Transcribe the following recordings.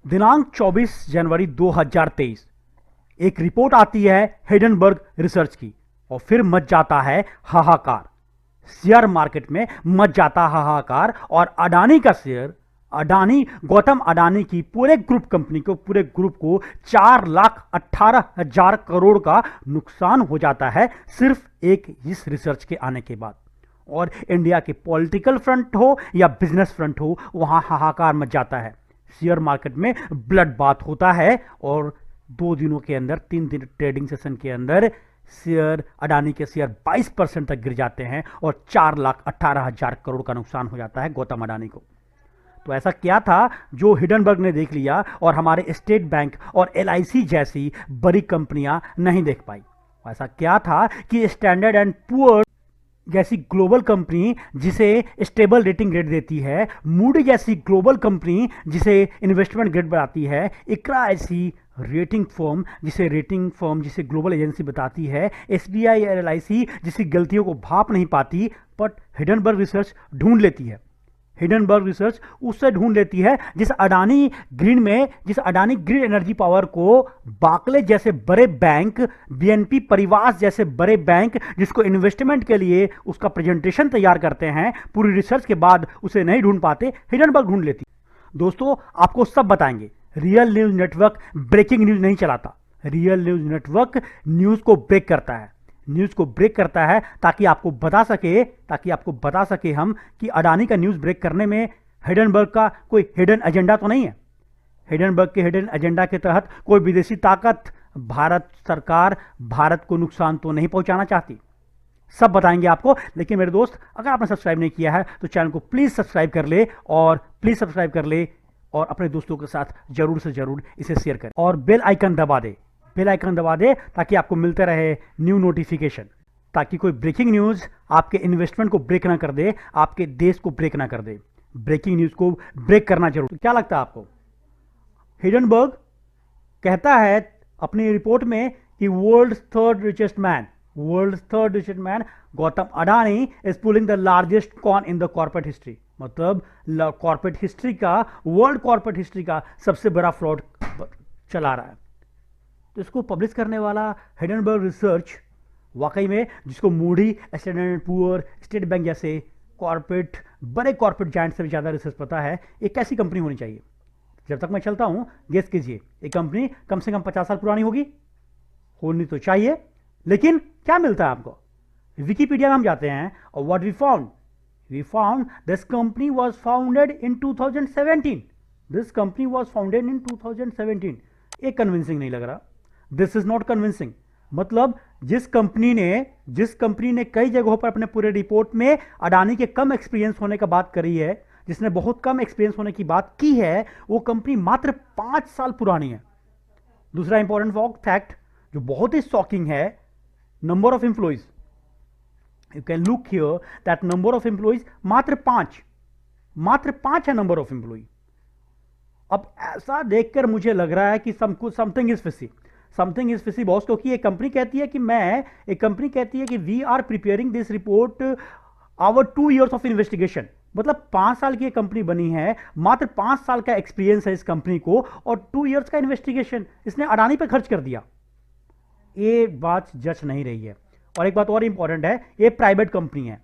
दिनांक 24 जनवरी 2023 एक रिपोर्ट आती है हिडनबर्ग रिसर्च की और फिर मच जाता है हाहाकार। शेयर मार्केट में मच जाता हाहाकार और अडानी का शेयर, गौतम अडानी की पूरे ग्रुप को 4,18,000 करोड़ का नुकसान हो जाता है सिर्फ एक इस रिसर्च के आने के बाद। और इंडिया के पॉलिटिकल फ्रंट हो या बिजनेस फ्रंट हो, वहां हाहाकार मच जाता है। शेयर मार्केट में ब्लड बाथ होता है और 2 दिनों के अंदर, 3 दिन ट्रेडिंग सेशन के अंदर अडानी के शेयर 22% तक गिर जाते हैं और 4,18,000 करोड़ का नुकसान हो जाता है गौतम अडानी को। तो ऐसा क्या था जो हिडनबर्ग ने देख लिया और हमारे स्टेट बैंक और LIC जैसी बड़ी कंपनियां नहीं देख पाई? ऐसा क्या था कि स्टैंडर्ड एंड पुअर जैसी ग्लोबल कंपनी जिसे स्टेबल रेटिंग ग्रेड देती है, मूडी जैसी ग्लोबल कंपनी जिसे इन्वेस्टमेंट ग्रेड बताती है, इक्रा ऐसी रेटिंग फर्म जिसे ग्लोबल एजेंसी बताती है, SBI और LIC जिसकी गलतियों को भाप नहीं पाती, बट हिडनबर्ग रिसर्च ढूंढ लेती है। हिडनबर्ग रिसर्च उससे ढूंढ लेती है जिस अडानी ग्रीन एनर्जी पावर को बार्कले जैसे बड़े बैंक, BNP परिवार जैसे बड़े बैंक जिसको इन्वेस्टमेंट के लिए उसका प्रेजेंटेशन तैयार करते हैं, पूरी रिसर्च के बाद उसे नहीं ढूंढ पाते, हिडनबर्ग ढूंढ लेती। दोस्तों, आपको सब बताएंगे। Real news network breaking news नहीं चलाता। रियल न्यूज नेटवर्क न्यूज को ब्रेक करता है ताकि आपको बता सके हम कि अडानी का न्यूज ब्रेक करने में हिडनबर्ग का कोई हिडन एजेंडा तो नहीं है। हिडनबर्ग के हिडन एजेंडा के तहत कोई विदेशी ताकत भारत को नुकसान तो नहीं पहुंचाना चाहती। सब बताएंगे आपको। लेकिन मेरे दोस्त, अगर आपने सब्सक्राइब नहीं किया है तो चैनल को प्लीज सब्सक्राइब कर ले और अपने दोस्तों के साथ जरूर से जरूर इसे शेयर करें और बेल आइकन दबा दे ताकि आपको मिलते रहे न्यू नोटिफिकेशन, ताकि कोई ब्रेकिंग न्यूज आपके इन्वेस्टमेंट को ब्रेक ना कर दे, आपके देश को ब्रेक ना कर दे। ब्रेकिंग न्यूज को ब्रेक करना जरूर। तो क्या लगता है आपको? हिडनबर्ग कहता है अपनी रिपोर्ट में कि world's third richest man Gautam Adani is pulling the largest con in the corporate history. मतलब वर्ल्ड कॉर्पोरेट हिस्ट्री का सबसे बड़ा फ्रॉड चला रहा है। तो इसको पब्लिश करने वाला हिडनबर्ग रिसर्च वाकई में, जिसको Moody, standard and poor, state bank जैसे बड़े कॉर्पोरेट जायंट से भी ज़्यादा रिसर्च पता है, एक कैसी कंपनी होनी चाहिए? जब तक मैं चलता हूं, गेस कीजिए, एक कंपनी कम से कम 50 साल पुरानी होनी तो चाहिए। लेकिन क्या मिलता है आपको? विकिपीडिया में हम जाते हैं और what we found this company was founded in 2017। एक कन्विंसिंग नहीं लग रहा। This is not convincing. मतलब जिस कंपनी ने कई जगहों पर अपने पूरे रिपोर्ट में अडानी के कम एक्सपीरियंस होने का बात करी है, जिसने बहुत कम एक्सपीरियंस होने की बात की है, वो कंपनी मात्र 5 साल पुरानी है। दूसरा इंपॉर्टेंट फैक्ट जो बहुत ही शॉकिंग है, number of employees. You can look here that number of employees मात्र 5 है नंबर ऑफ एम्प्लॉय। अब ऐसा देखकर मुझे लग रहा है कि समथिंग इज फिशी बॉस, क्योंकि एक कंपनी कहती है कि we are preparing this report our 2 years of investigation. मतलब 5 साल की कंपनी बनी है, मात्र 5 साल का एक्सपीरियंस है इस कंपनी को और 2 years का इन्वेस्टिगेशन इसने अडानी पे खर्च कर दिया। ये बात जच नहीं रही है। और एक बात और इंपॉर्टेंट है, ये प्राइवेट कंपनी है।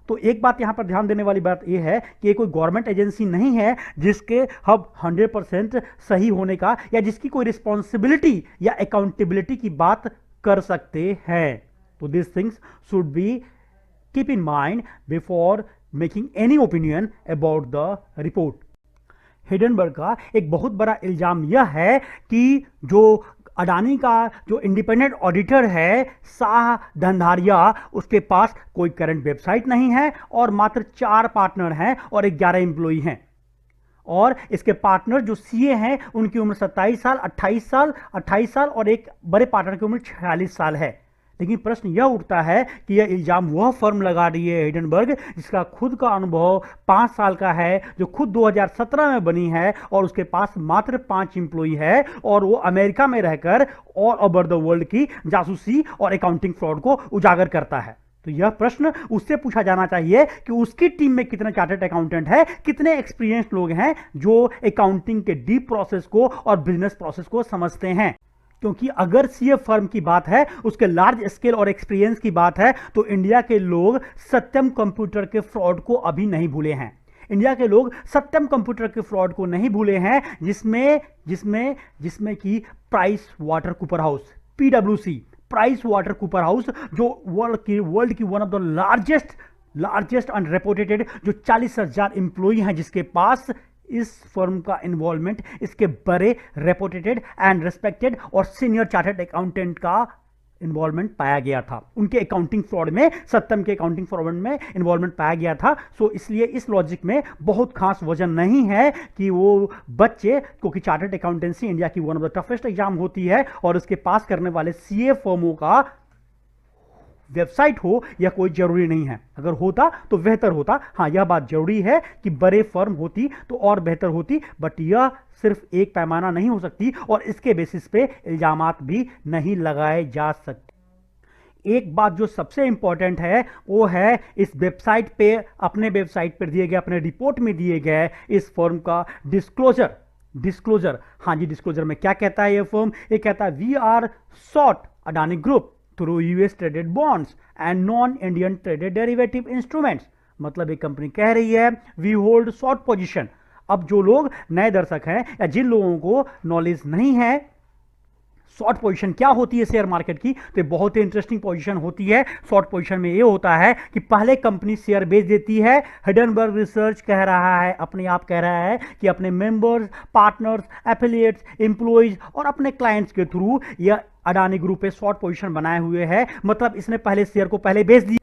तो एक बात यहां पर ध्यान देने वाली बात यह है कि ये कोई गवर्नमेंट एजेंसी नहीं है जिसके हब 100% सही होने का या जिसकी कोई रिस्पॉन्सिबिलिटी या अकाउंटेबिलिटी की बात कर सकते हैं। तो this things should be keep in mind before making any opinion about the report. Hindenburg का एक बहुत बड़ा इल्जाम यह है कि जो अडानी का जो इंडिपेंडेंट ऑडिटर है शाह धंधारिया, उसके पास कोई करंट वेबसाइट नहीं है और मात्र 4 पार्टनर हैं और 11 एम्प्लॉई हैं। और इसके पार्टनर जो CA हैं उनकी उम्र 27 साल, 28 साल और एक बड़े पार्टनर की उम्र 46 साल है। लेकिन प्रश्न यह उठता है कि यह इल्जाम वह फर्म लगा रही है हिडनबर्ग जिसका खुद का अनुभव 5 साल का है, जो खुद 2017 में बनी है और उसके पास मात्र 5 एम्प्लॉई है और वो अमेरिका में रहकर ऑल ओवर द वर्ल्ड की जासूसी और अकाउंटिंग फ्रॉड को उजागर करता है। तो यह प्रश्न उससे पूछा जाना चाहिए कि उसकी टीम में कितने चार्टर्ड अकाउंटेंट है, कितने एक्सपीरियंस्ड लोग हैं जो अकाउंटिंग के डीप प्रोसेस को और बिजनेस प्रोसेस को समझते हैं। क्योंकि अगर सीए फर्म की बात है, उसके लार्ज स्केल और एक्सपीरियंस की बात है, तो इंडिया के लोग सत्यम कंप्यूटर के फ्रॉड को अभी नहीं भूले हैं। इंडिया के लोग सत्यम कंप्यूटर के फ्रॉड को नहीं भूले हैं, जिसमें जिसमें जिसमें कि प्राइस वाटर कूपर हाउस, पीडब्ल्यूसी, प्राइस वाटर कूपर हाउस, जो वर्ल्ड की one of the largest and reputed, जो 40,000 एम्प्लॉई हैं जिसके पास, इस फर्म का इन्वॉल्वमेंट, इसके बड़े रेपुटेड एंड रेस्पेक्टेड और सीनियर चार्टर्ड अकाउंटेंट का इन्वॉल्वमेंट पाया गया था। उनके अकाउंटिंग फ्रॉड में, सत्यम के अकाउंटिंग फ्रॉड में इन्वॉल्वमेंट पाया गया था। सो इसलिए इस लॉजिक में बहुत खास वजन नहीं है कि वो बच्चे, क्योंकि चार्टर्ड अकाउंटेंसी इंडिया की one of the toughest exam होती है और उसके पास करने वाले सीए फर्मों का वेबसाइट हो, यह कोई जरूरी नहीं है। अगर होता तो बेहतर होता। हाँ, यह बात जरूरी है कि बड़े फर्म होती तो और बेहतर होती, बट यह सिर्फ एक पैमाना नहीं हो सकती और इसके बेसिस पे इल्जामात भी नहीं लगाए जा सकते। एक बात जो सबसे इंपॉर्टेंट है वो है इस वेबसाइट पे, अपने वेबसाइट पर दिए गए, अपने रिपोर्ट में दिए गए इस फर्म का डिस्क्लोजर। हाँ जी, डिस्क्लोजर में क्या कहता है ये फर्म? ये कहता है we are short Adani group through US traded bonds and non Indian traded derivative instruments. मतलब एक कंपनी कह रही है वी होल्ड शॉर्ट पोजीशन। अब जो लोग नए दर्शक हैं या जिन लोगों को नॉलेज नहीं है शॉर्ट पोजीशन क्या होती है शेयर मार्केट की, तो बहुत ही इंटरेस्टिंग पोजीशन होती है। शॉर्ट पोजीशन में ये होता है कि पहले कंपनी शेयर बेच देती है। हिडनबर्ग रिसर्च कह रहा है, अपने आप कह रहा है कि अपने मेंबर्स, पार्टनर्स, एफिलिएट्स, एम्प्लॉइज और अपने क्लाइंट्स के थ्रू यह अडानी ग्रुप पे शॉर्ट पोजीशन बनाए हुए है। मतलब इसने पहले शेयर को पहले बेच दिया।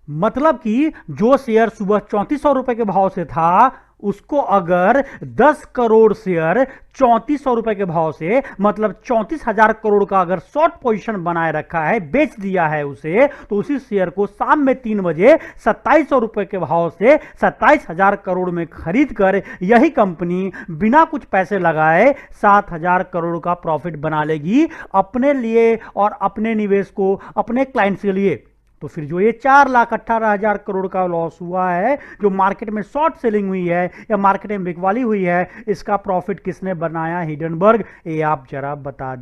मतलब कि जो शेयर सुबह 3400 रुपए के भाव से था, उसको अगर 10 करोड़ शेयर 3400 रुपए के भाव से, मतलब 34,000 करोड़ का अगर शॉर्ट पोजीशन बनाए रखा है, बेच दिया है उसे, तो उसी शेयर को शाम में 3 बजे 2700 रुपए के भाव से 27,000 करोड़ में खरीद कर यही कंपनी बिना कुछ पैसे लगाए 7,000 करोड़ का प्रॉफिट बना लेगी अपने लिए और अपने निवेश को, अपने क्लाइंट्स के लिए। तो फिर जो ये 4,18,000 करोड़ का लॉस हुआ है, जो मार्केट में शॉर्ट सेलिंग हुई है या मार्केट में बिकवाली हुई है, इसका प्रॉफिट किसने बनाया? हिडनबर्ग। ये आप जरा बता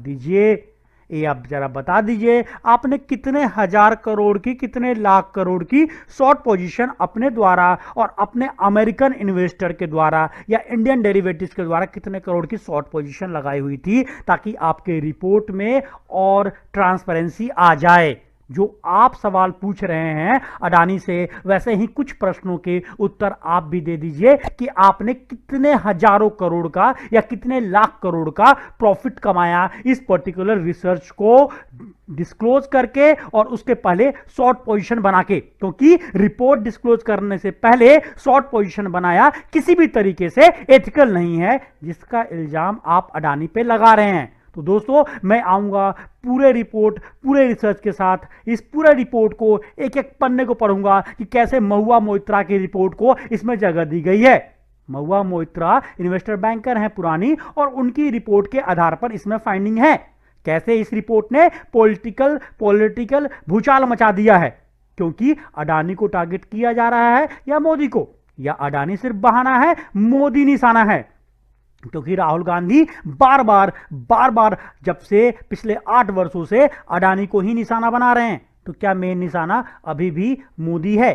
दीजिए, आपने कितने हजार करोड़ की, कितने लाख करोड़ की शॉर्ट पोजीशन अपने द्वारा और अपने अमेरिकन इन्वेस्टर के द्वारा या इंडियन डेरिवेटिव्स के द्वारा कितने करोड़ की शॉर्ट पोजीशन लगाई हुई थी, ताकि आपके रिपोर्ट में और ट्रांसपेरेंसी आ जाए। जो आप सवाल पूछ रहे हैं अडानी से, वैसे ही कुछ प्रश्नों के उत्तर आप भी दे दीजिए कि आपने कितने हजारों करोड़ का या कितने लाख करोड़ का प्रॉफिट कमाया इस पर्टिकुलर रिसर्च को डिस्क्लोज करके और उसके पहले शॉर्ट पोजीशन बना के। क्योंकि रिपोर्ट डिस्क्लोज करने से पहले शॉर्ट पोजीशन बनाया किसी भी तरीके से एथिकल नहीं है, जिसका इल्जाम आप अडानी पे लगा रहे हैं। तो दोस्तों, मैं आऊंगा पूरे रिसर्च के साथ। इस पूरे रिपोर्ट को एक एक पन्ने को पढ़ूंगा कि कैसे महुआ मोइत्रा की रिपोर्ट को इसमें जगह दी गई है। महुआ मोइत्रा इन्वेस्टर बैंकर हैं पुरानी, और उनकी रिपोर्ट के आधार पर इसमें फाइंडिंग है। कैसे इस रिपोर्ट ने पॉलिटिकल भूचाल मचा दिया है, क्योंकि अडानी को टारगेट किया जा रहा है या मोदी को, या अडानी सिर्फ बहाना है, मोदी निशाना है। क्योंकि राहुल गांधी बार बार जब से पिछले 8 वर्षों से अडानी को ही निशाना बना रहे हैं, तो क्या मेन निशाना अभी भी मोदी है?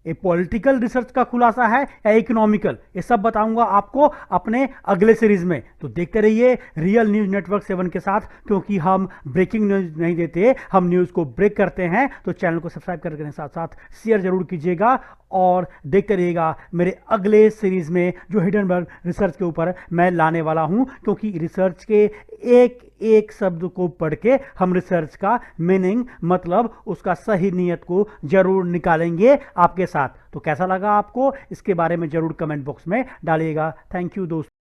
ये पॉलिटिकल रिसर्च का खुलासा है या इकोनॉमिकल, ये सब बताऊंगा आपको अपने अगले सीरीज में। तो देखते रहिए रियल न्यूज नेटवर्क 7 के साथ, क्योंकि हम ब्रेकिंग न्यूज नहीं देते, हम न्यूज को ब्रेक करते हैं। तो चैनल को सब्सक्राइब करने के साथ साथ शेयर जरूर कीजिएगा और देखते रहिएगा मेरे अगले सीरीज में, जो हिडनबर्ग रिसर्च के ऊपर मैं लाने वाला हूं। क्योंकि रिसर्च के एक एक शब्द को पढ़ के हम रिसर्च का मीनिंग, मतलब उसका सही नियत को जरूर निकालेंगे आपके साथ। तो कैसा लगा आपको, इसके बारे में जरूर कमेंट बॉक्स में डालिएगा। थैंक यू दोस्तों।